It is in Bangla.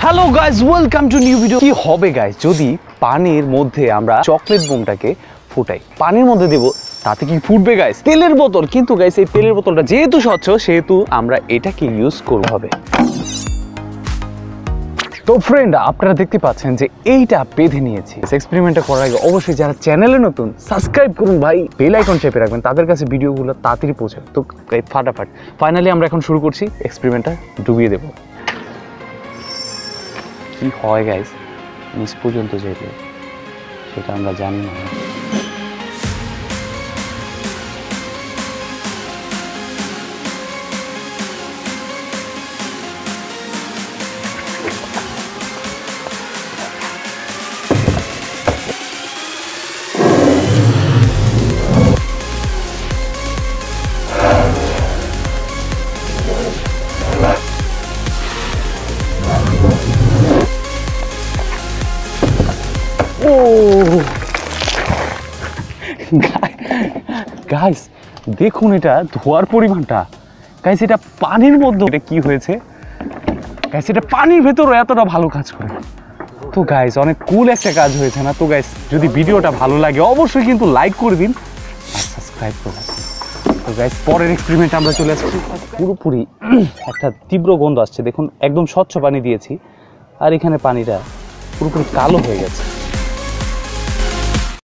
Hello guys, welcome to new video. কি হবে গাইস যদি পানির মধ্যে আমরা চকলেট বোমটাকে ফুটাই? পানির মধ্যে দেব, তাতে কি ফুটবে গাইস? তেলের বোতল, কিন্তু গাইস এই তেলের বোতলটা যেহেতু স্বচ্ছ সেহেতু আমরা এটাকে ইউজ করতে হবে। তো ফ্রেন্ড, আপনারা দেখতে পাচ্ছেন যে এইটা বেঁধে নিয়েছি। এক্সপেরিমেন্টটা করার আগে অবশ্যই যারা চ্যানেলে নতুন সাবস্ক্রাইব করুন ভাই, বেল আইকন চেপে রাখবেন, তাদের কাছে ভিডিওগুলো তাড়াতাড়ি পৌঁছে। তো ফাটাফাট ফাইনালি আমরা এখন শুরু করছি, এক্সপেরিমেন্টটা ডুবিয়ে দেবো। কি হয় গাইস নিচ পর্যন্ত যেতে, সেটা আমরা জানি না। গাইস দেখুন এটা ধোয়ার পরিমাণটা। গাইস এটা পানির মধ্যে, এটা কি হয়েছে গাইস? এটা পানির ভেতরে এতটা ভালো কাজ করে। তো গাইস অনেক কুল একটা কাজ হয়েছে না? তো গাইস যদি ভিডিওটা ভালো লাগে অবশ্যই কিন্তু লাইক করে দিন আর সাবস্ক্রাইব করুন। তো গাইস পরের এক্সপেরিমেন্ট আমরা চলে আসছি। পুরোপুরি একটা তীব্র গন্ধ আসছে, দেখুন একদম স্বচ্ছ পানি দিয়েছি আর এখানে পানিটা পুরোপুরি কালো হয়ে গেছে।